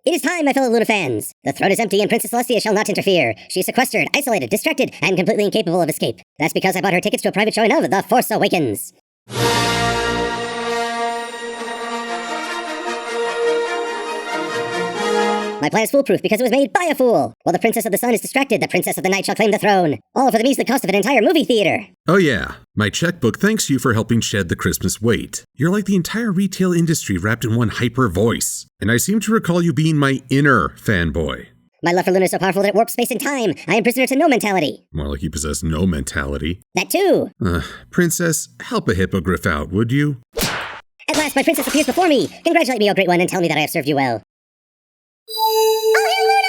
It is time, my fellow Luna fans! The throne is empty and Princess Celestia shall not interfere. She is sequestered, isolated, distracted, and completely incapable of escape. That's because I bought her tickets to a private showing of The Force Awakens. My plan is foolproof because it was made by a fool. While the Princess of the Sun is distracted, the Princess of the Night shall claim the throne. All for the measly cost of an entire movie theater. Oh yeah, my checkbook thanks you for helping shed the Christmas weight. You're like the entire retail industry wrapped in one hyper voice. And I seem to recall you being my inner fanboy. My love for Luna is so powerful that it warps space and time. I am prisoner to no mentality. More like you possess no mentality. That too. Princess, help a hippogriff out, would you? At last, my princess appears before me. Congratulate me, O great one, and tell me that I have served you well. Oh, hail Luna!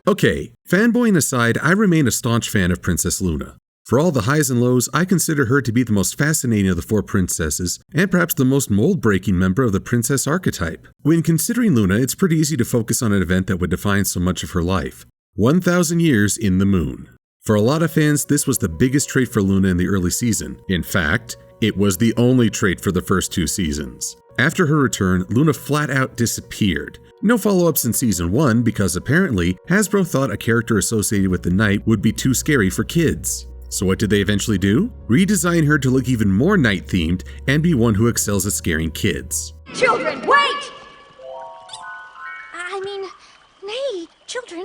Okay, fanboying aside, I remain a staunch fan of Princess Luna. For all the highs and lows, I consider her to be the most fascinating of the four princesses, and perhaps the most mold-breaking member of the princess archetype. When considering Luna, it's pretty easy to focus on an event that would define so much of her life. 1,000 years in the moon. For a lot of fans, this was the biggest trait for Luna in the early season. In fact, it was the only trait for the first 2 seasons. After her return, Luna flat out disappeared. No follow-ups in Season 1 because apparently, Hasbro thought a character associated with the night would be too scary for kids. So what did they eventually do? Redesign her to look even more night-themed and be one who excels at scaring kids. Children, wait! Nay, children,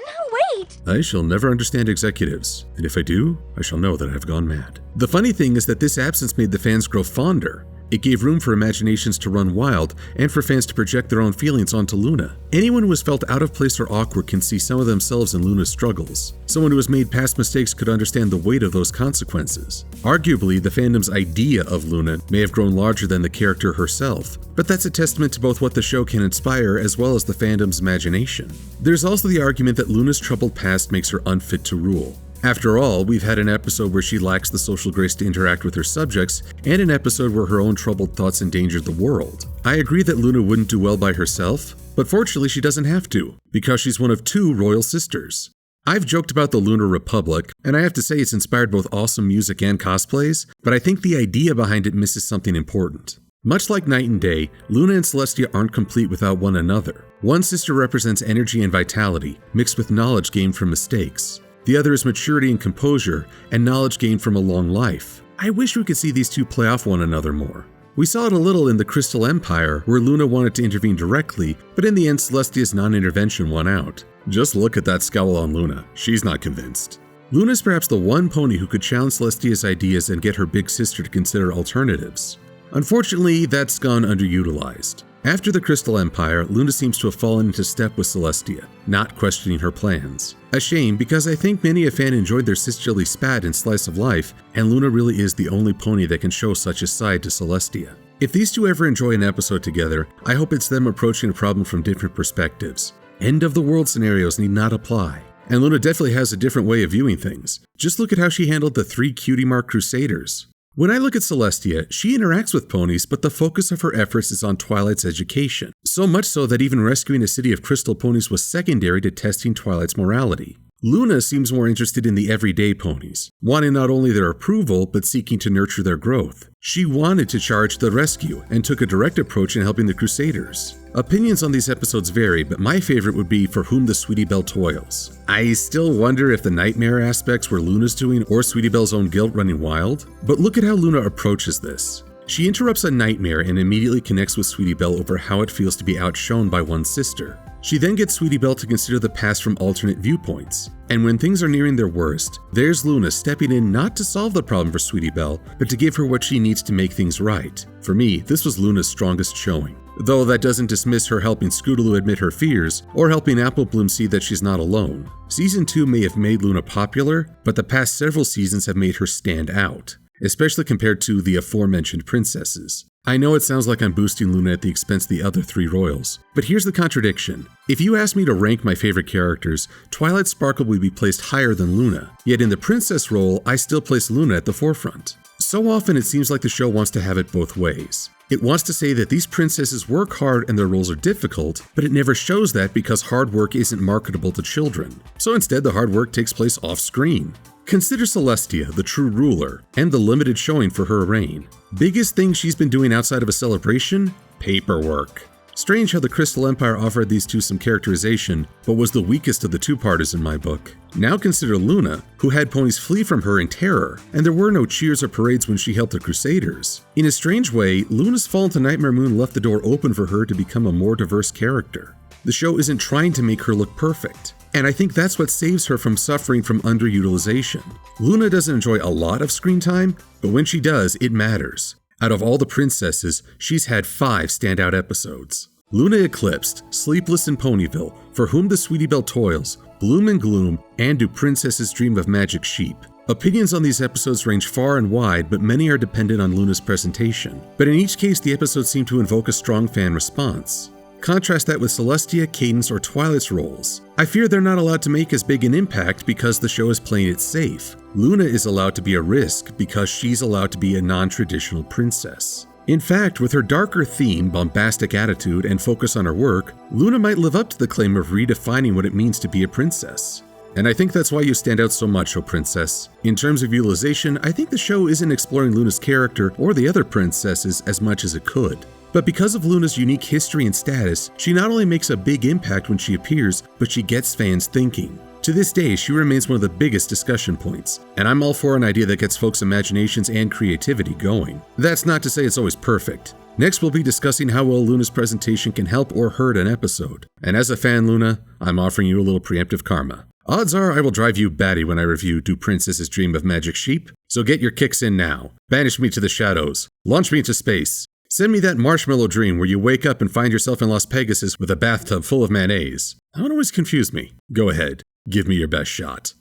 wait! I shall never understand executives, and if I do, I shall know that I have gone mad. The funny thing is that this absence made the fans grow fonder. It gave room for imaginations to run wild and for fans to project their own feelings onto Luna. Anyone who has felt out of place or awkward can see some of themselves in Luna's struggles. Someone who has made past mistakes could understand the weight of those consequences. Arguably, the fandom's idea of Luna may have grown larger than the character herself, but that's a testament to both what the show can inspire as well as the fandom's imagination. There's also the argument that Luna's troubled past makes her unfit to rule. After all, we've had an episode where she lacks the social grace to interact with her subjects, and an episode where her own troubled thoughts endangered the world. I agree that Luna wouldn't do well by herself, but fortunately she doesn't have to, because she's one of 2 royal sisters. I've joked about the Lunar Republic, and I have to say it's inspired both awesome music and cosplays, but I think the idea behind it misses something important. Much like night and day, Luna and Celestia aren't complete without one another. One sister represents energy and vitality, mixed with knowledge gained from mistakes. The other is maturity and composure, and knowledge gained from a long life. I wish we could see these 2 play off one another more. We saw it a little in the Crystal Empire, where Luna wanted to intervene directly, but in the end Celestia's non-intervention won out. Just look at that scowl on Luna. She's not convinced. Luna's perhaps the one pony who could challenge Celestia's ideas and get her big sister to consider alternatives. Unfortunately, that's gone underutilized. After the Crystal Empire, Luna seems to have fallen into step with Celestia, not questioning her plans. A shame, because I think many a fan enjoyed their sisterly spat in Slice of Life, and Luna really is the only pony that can show such a side to Celestia. If these 2 ever enjoy an episode together, I hope it's them approaching a problem from different perspectives. End-of-the-world scenarios need not apply. And Luna definitely has a different way of viewing things. Just look at how she handled the 3 Cutie Mark Crusaders. When I look at Celestia, she interacts with ponies, but the focus of her efforts is on Twilight's education. So much so that even rescuing a city of crystal ponies was secondary to testing Twilight's morality. Luna seems more interested in the everyday ponies, wanting not only their approval, but seeking to nurture their growth. She wanted to charge the rescue, and took a direct approach in helping the Crusaders. Opinions on these episodes vary, but my favorite would be For Whom the Sweetie Belle Toils. I still wonder if the nightmare aspects were Luna's doing or Sweetie Belle's own guilt running wild, but look at how Luna approaches this. She interrupts a nightmare and immediately connects with Sweetie Belle over how it feels to be outshone by one's sister. She then gets Sweetie Belle to consider the past from alternate viewpoints. And when things are nearing their worst, there's Luna stepping in not to solve the problem for Sweetie Belle, but to give her what she needs to make things right. For me, this was Luna's strongest showing. Though that doesn't dismiss her helping Scootaloo admit her fears, or helping Apple Bloom see that she's not alone. Season 2 may have made Luna popular, but the past several seasons have made her stand out, especially compared to the aforementioned princesses. I know it sounds like I'm boosting Luna at the expense of the other 3 royals, but here's the contradiction. If you ask me to rank my favorite characters, Twilight Sparkle would be placed higher than Luna, yet in the princess role, I still place Luna at the forefront. So often it seems like the show wants to have it both ways. It wants to say that these princesses work hard and their roles are difficult, but it never shows that because hard work isn't marketable to children. So instead, the hard work takes place off-screen. Consider Celestia, the true ruler, and the limited showing for her reign. Biggest thing she's been doing outside of a celebration? Paperwork. Strange how the Crystal Empire offered these two some characterization, but was the weakest of the two-parters in my book. Now consider Luna, who had ponies flee from her in terror, and there were no cheers or parades when she helped the Crusaders. In a strange way, Luna's fall into Nightmare Moon left the door open for her to become a more diverse character. The show isn't trying to make her look perfect, and I think that's what saves her from suffering from underutilization. Luna doesn't enjoy a lot of screen time, but when she does, it matters. Out of all the princesses, she's had 5 standout episodes. Luna Eclipsed, Sleepless in Ponyville, For Whom the Sweetie Belle Toils, Bloom and Gloom, and Do Princesses Dream of Magic Sheep. Opinions on these episodes range far and wide, but many are dependent on Luna's presentation. But in each case, the episodes seem to invoke a strong fan response. Contrast that with Celestia, Cadence, or Twilight's roles. I fear they're not allowed to make as big an impact because the show is playing it safe. Luna is allowed to be a risk because she's allowed to be a non-traditional princess. In fact, with her darker theme, bombastic attitude, and focus on her work, Luna might live up to the claim of redefining what it means to be a princess. And I think that's why you stand out so much, O Princess. In terms of utilization, I think the show isn't exploring Luna's character or the other princesses as much as it could. But because of Luna's unique history and status, she not only makes a big impact when she appears, but she gets fans thinking. To this day, she remains one of the biggest discussion points, and I'm all for an idea that gets folks' imaginations and creativity going. That's not to say it's always perfect. Next, we'll be discussing how well Luna's presentation can help or hurt an episode. And as a fan, Luna, I'm offering you a little preemptive karma. Odds are I will drive you batty when I review Do Princesses Dream of Magic Sheep, so get your kicks in now. Banish me to the shadows. Launch me into space. Send me that marshmallow dream where you wake up and find yourself in Las Pegasus with a bathtub full of mayonnaise. That one always confused me. Go ahead. Give me your best shot.